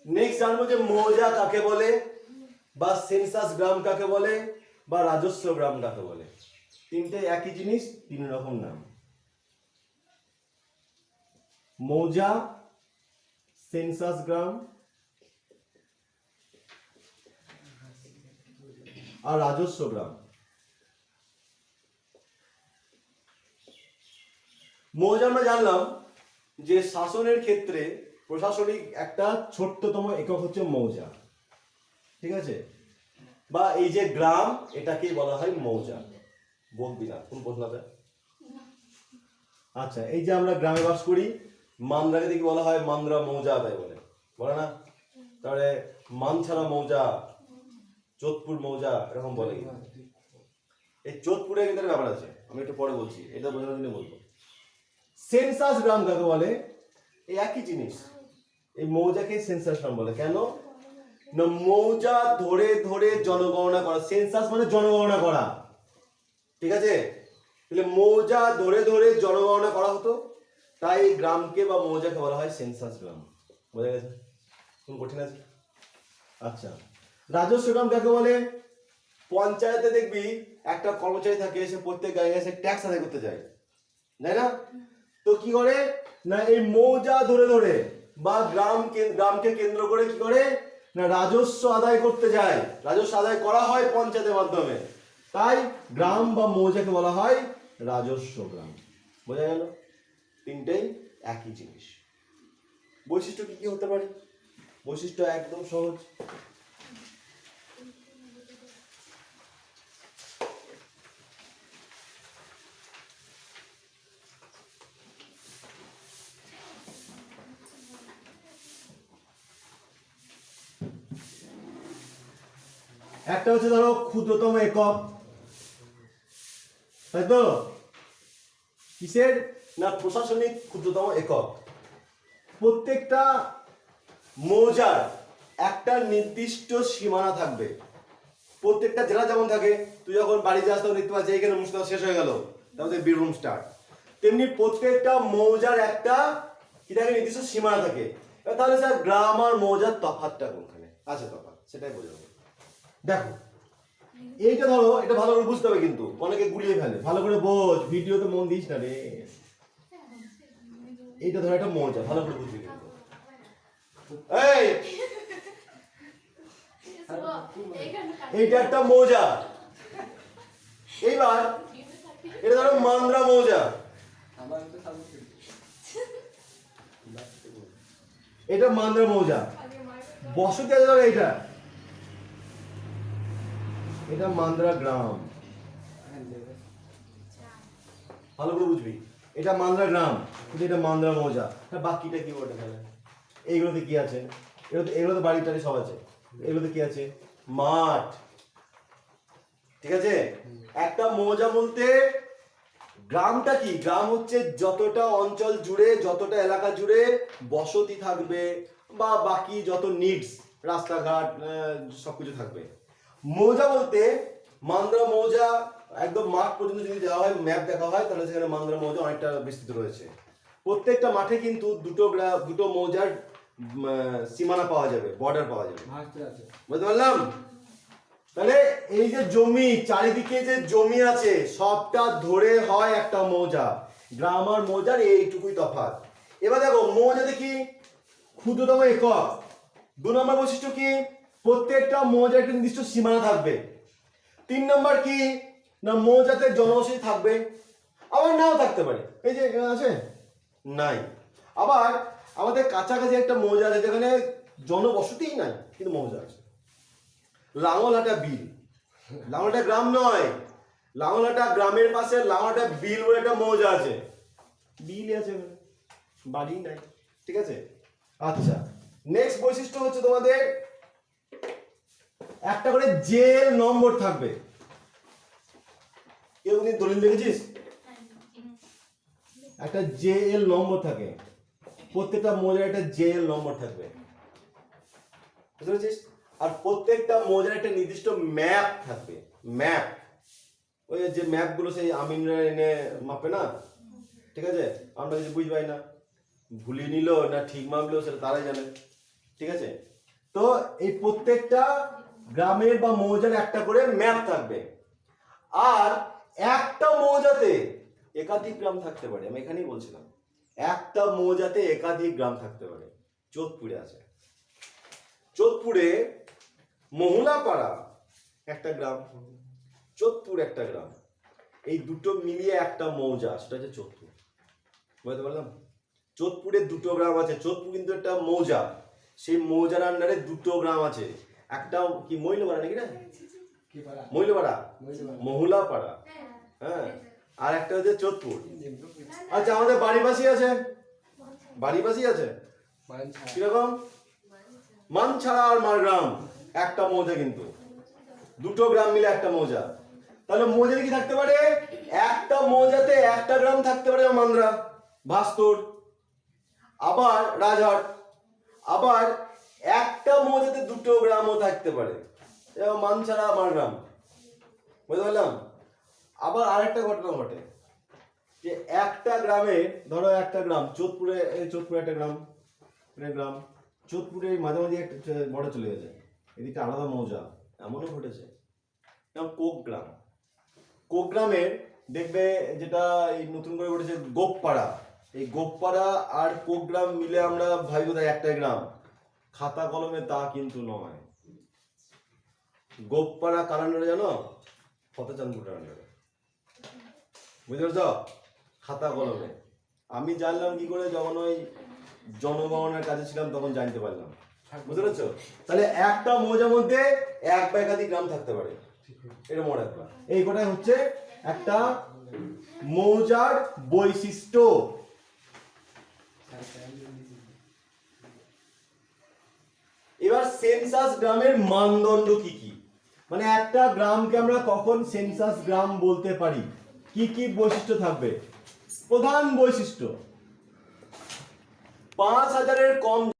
Next জানবো যে মৌজা কাকে বলে, বা সেন্সাস গ্রাম কাকে বলে, বা রাজস্ব গ্রাম কাকে বলে। তিনটে একই জিনিস, তিন রকম নাম। মৌজা, সেন্সাস গ্রাম আর রাজস্ব গ্রাম। মৌজা আমরা জানলাম যে শাসনের ক্ষেত্রে প্রশাসনিক একটা ছোট্টতম একক হচ্ছে মৌজা, ঠিক আছে, বা এই যে গ্রাম এটাকেই বলা হয় মৌজা। বলবি না কোন প্রশ্ন আছে? আচ্ছা, এই যে আমরা গ্রামে বাস করি, মান্দ্রাকে দেখি বলা হয় মান্দ্রা মৌজা, তাই বলে না? তাহলে মানছাড়া মৌজা, যোধপুর মৌজা এরকম বলে। এই যোধপুরে কিন্তু একটা ব্যাপার আছে, আমি একটু পরে বলছি, এটা বোঝানোর জন্য বলবো। সেন্সাস গ্রাম কাকে বলে? এই একই জিনিস, এই মৌজাকে সেন্সাস গ্রাম বলে। কেন না, মৌজা ধরে ধরে জনগণনা করা। সেন্সাস মানে জনগণনা করা, ঠিক আছে? তাহলে মৌজা ধরে ধরে জনগণনা করা হতো, তাই গ্রামকে বা মৌজাকে বলা হয় সেন্সাস গ্রাম। বোঝা গেছে? কোন কঠিন আছে? আচ্ছা, রাজস্ব গ্রাম কাকে বলে? পঞ্চায়েতে দেখবি একটা কর্মচারী থাকে, সে প্রত্যেক গায়ে এসে ট্যাক্স আদায় করতে যায়, তাই না? তো কি করে না, এই মৌজা ধরে ধরে বা গ্রামকে কেন্দ্র করে কি করে না, রাজস্ব আদায় করতে যায়। রাজস্ব আদায় করা হয় পঞ্চায়েতের মাধ্যমে, তাই গ্রাম বা মৌজাকে বলা হয় রাজস্ব গ্রাম। বোঝা গেল? তিনটেই একই জিনিস। বৈশিষ্ট্য কি কি হতে পারে? বৈশিষ্ট্য একদম সহজ। একটা হচ্ছে ধরো ক্ষুদ্রতম একক, তাই তো? কিসের না, প্রশাসনিক ক্ষুদ্রতম একক। প্রত্যেকটা মৌজার একটা নির্দিষ্ট সীমানা থাকবে। প্রত্যেকটা জেলা যেমন থাকে, তুই যখন বাড়ি যাস তখন দেখতে পাচ্ছি এখানে মুর্শিদাবাদ শেষ হয়ে গেল, তারপরে বীরভূম স্টার্ট। তেমনি প্রত্যেকটা মৌজার একটা কি থাকে, নির্দিষ্ট সীমানা থাকে। তাহলে স্যার গ্রাম আর মৌজার তফাৎটা কোনখানে আছে? তফাৎ সেটাই বোঝাবো। দেখো, এইটা ধরো, এটা ভালো করে বুঝতে হবে, কিন্তু অনেকে গুলিয়ে ফেলে। ভালো করে বোঝ, ভিডিওতে মন দিস না রে। এইটা ধরো একটা মৌজা, ভালো করে বুঝবি কিন্তু। এই এইটা একটা মৌজা। এইবার এটা ধরো মান্দ্রা মৌজা, এটা মান্দ্রা মৌজা। বসতি আছে ধরো, এটা মান্দ্রা গ্রাম। ভালো করে বুঝবি, এটা মান্দ্রা গ্রাম, কিন্তু এটা মান্দ্রা মৌজা। বাকিটা কি বলতে গেলে এইগুলোতে কি আছে? এগুলোতে বাড়ি টাড়ি সব আছে। এগুলোতে কি আছে? মাঠ, ঠিক আছে? একটা মৌজা বলতে গ্রামটা কি, গ্রাম হচ্ছে যতটা অঞ্চল জুড়ে, যতটা এলাকা জুড়ে বসতি থাকবে বা বাকি যত নিডস, রাস্তাঘাট সবকিছু থাকবে। মৌজা বলতে মান্দ্রা মৌজা একদম মাঠ পর্যন্ত যদি দেওয়া হয়, ম্যাপ দেখা হয়, তাহলে সেখানে মান্দ্রা মৌজা অনেকটা বিস্তৃত রয়েছে। প্রত্যেকটা মাঠে কিন্তু দুটো মৌজার সীমানা পাওয়া যাবে, বর্ডার পাওয়া যাবে। বুঝতে পারলাম? তাহলে এই যে জমি, চারিদিকে যে জমি আছে, সবটা ধরে হয় একটা মৌজা। গ্রাম আর মৌজার এইটুকুই তফাৎ। এবার দেখো, মৌজা দেখি ক্ষুদ্রতম একক। 2 নম্বর বৈশিষ্ট্য কি? প্রত্যেকটা মৌজার একটা নির্দিষ্ট সীমানা থাকবে। 3 নম্বর কি না, মৌজাতে জনবসতি থাকবে, আবার নাও থাকতে পারে। এই যে এখানে আছে নাই। আবার আমাদের কাছাকাছি একটা মৌজা আছে যেখানে জনবসতিই নাই, কিন্তু মৌজা আছে। লাঙলহাটা বিল, লাঙলহাটা গ্রাম নয়, লাঙলহাটা গ্রামের পাশে লাঙলহাটা বিল বলে একটা মৌজা আছে। বিল আছে, বাড়ি নাই, ঠিক আছে? আচ্ছা, নেক্সট বৈশিষ্ট্য হচ্ছে তোমাদের একটা করে জেল নম্বর থাকবে। কেউ কি দলিল দেখেছিস? একটা জেএল নম্বর থাকে, প্রত্যেকটা মৌজার একটা জেএল নম্বর থাকবে, বুঝতে পেরেছিস? আর প্রত্যেকটা মৌজার একটা নির্দিষ্ট ম্যাপ থাকবে। ম্যাপ, ওই যে ম্যাপগুলো সেই আমিনরা এনে মাপে না, ঠিক আছে? আমরা কিছু বুঝবাই না, ভুলিয়ে নিল না ঠিক মাপলো সেটা তারাই জানে, ঠিক আছে? তো এই প্রত্যেকটা গ্রামের বা মৌজার একটা করে ম্যাপ থাকবে, আর একটা মৌজাতে একাধিক গ্রাম থাকতে পারে। আমি এখানেই বলছিলাম একটা মৌজাতে একাধিক গ্রাম থাকতে পারে। যোধপুরে আছে, যোধপুরে মহুলাপাড়া একটা গ্রাম, যোধপুর একটা গ্রাম, এই দুটো মিলিয়ে একটা মৌজা, সেটা হচ্ছে যোধপুর। বুঝতে পারলাম? যোধপুরে দুটো গ্রাম আছে, যোধপুর কিন্তু একটা মৌজা, সেই মৌজার আন্ডারে দুটো গ্রাম আছে। একটা কি মহিলাপাড়া নাকি না, মহিলাপাড়া, মহুলাপাড়া, হ্যাঁ, আর একটা হচ্ছে যোধপুর। আচ্ছা, আমাদের বাড়ির পাশেই আছে, বাড়ির পাশেই আছে কিরকম, মানছাড়া আর মারগ্রাম একটা মৌজা, কিন্তু দুটো গ্রাম মিলে একটা মৌজা। তাহলে মৌজাতে কি থাকতে পারে, একটা মৌজাতে একটা গ্রাম থাকতে পারে, মান্দ্রা, ভাস্তুর, আবার রাজহাট। আবার একটা মৌজাতে দুটো গ্রামও থাকতে পারে, এবং মানছাড়া মারগ্রাম। বুঝতে পারলাম? আবার আরেকটা ঘটনা ঘটে যে একটা গ্রামে, ধরো একটা গ্রাম যোধপুরে, যোধপুরে একটা গ্রাম, গ্রাম যোধপুরে মাঝামাঝি একটা বড় চলে গেছে, এদিকে আলাদা মৌজা, এমনও ঘটেছে। যেমন কোকগ্রাম, কোকগ্রামের দেখবে যেটা এই নতুন করে ঘটেছে গোপপাড়া, এই গোপপাড়া আর কোকগ্রাম মিলে আমরা ভাবি বোধহয় একটাই গ্রাম, খাতা কলমে তা কিন্তু নয়। গোপপাড়া কার আন্ডারে জানো? ফতেচাঁদপুরের আন্ডারে। বুঝতে পারছ? খাতা কলমে আমি জানলাম কি করে, যখন ওই জনগণনার কাজে ছিলাম তখন জানতে পারলাম। বুঝতে পারছো? তাহলে একটা মৌজার মধ্যে এক বা একাধিক গ্রাম থাকতে পারে, এটা মনে রাখবা। এই কটাই হচ্ছে একটা মৌজার বৈশিষ্ট্য। এবার সেন্সাস গ্রামের মানদণ্ড কি কি, মানে একটা গ্রামকে আমরা কখন সেন্সাস গ্রাম বলতে পারি, কি কি বৈশিষ্ট্য থাকবে? প্রধান বৈশিষ্ট্য, ৫,০০০-এর কম